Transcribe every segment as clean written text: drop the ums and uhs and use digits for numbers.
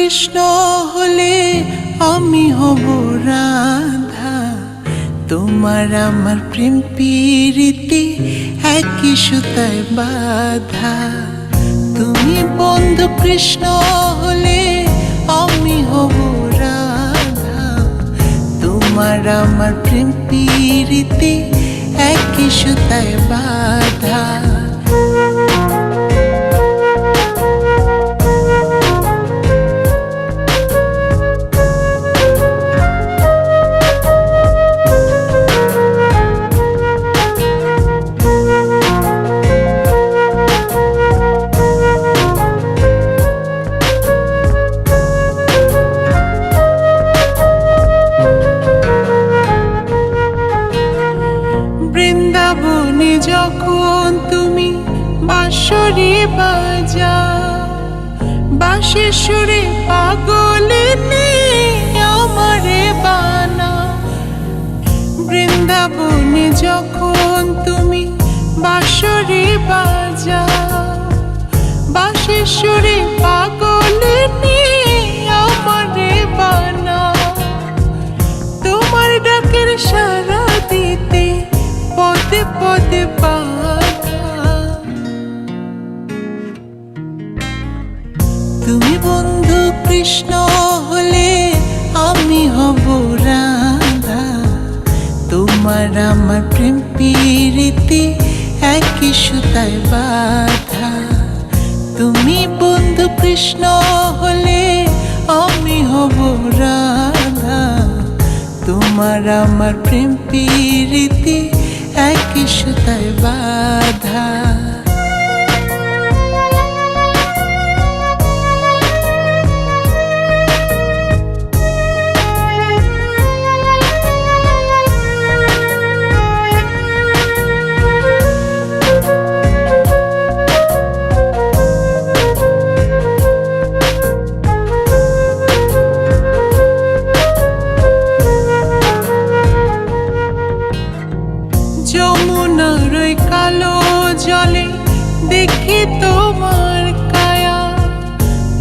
কৃষ্ণ হলে আমি হব রাধা। তোমার আমার প্রেম প্রীতি একই সুতায় বাঁধা। তুমি বন্ধু কৃষ্ণ হলে আমি হব রাধা। তোমার আমার প্রেম প্রীতি একই সুতায় বাঁধা। বৃন্দাবনে যখন তুমি বাঁশরি বাজাও, বাঁশির সুরে পাগলে আমারে বানাও। বৃন্দাবনে যখন তুমি বাঁশরি বাজাও, বাঁশির সুরে পাগলে আমারে বানাও। তোমার ডাকের সাড়া দিতে পদে পদে বাধা। তুমি বন্ধু কৃষ্ণ হলে আমি হব রাধা। তোমার আমার প্রেম প্রীতি একই সুতায় বাঁধা। তুমি বন্ধু কৃষ্ণ হলে আমি হব রাধা। তোমার আমার প্রেম প্রীতি একই সুতায় বাঁধা। যমুনার ওই কালো জলে দেখি তোমার কায়া।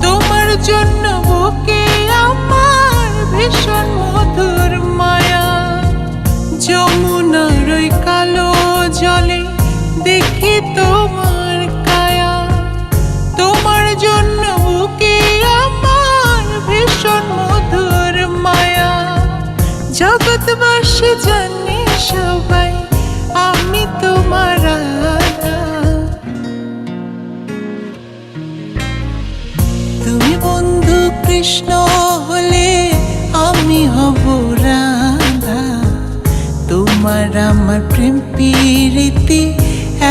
তোমার জন্য বুকে আমার ভীষণ মধুর মায়া। যমুনার ওই কালো জলে দেখি তোমার কায়া। তোমার জন্য বুকে আমার ভীষণ মধুর মায়া। জগৎবাসী জানে সবাই আমি তোমার রাধা। তুমি বন্ধু কৃষ্ণ হলে আমি হব রাধা। তোমার আমার প্রেম প্রীতি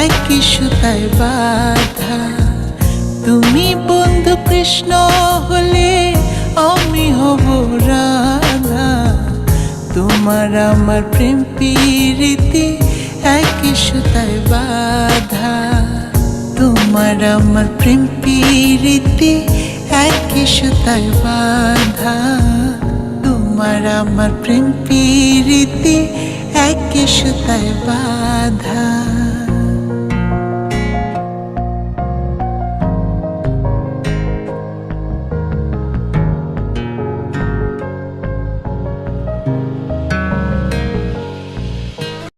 একই সুতায় বাঁধা। তুমি বন্ধু কৃষ্ণ হলে আমি হব রাধা। তোমার আমার প্রেম প্রীতি একই সুতায় বাঁধা। তোমার আমার প্রেম প্রীতি একই সুতায় বাঁধা। তোমার আমার প্রেম প্রীতি একই সুতায় বাঁধা।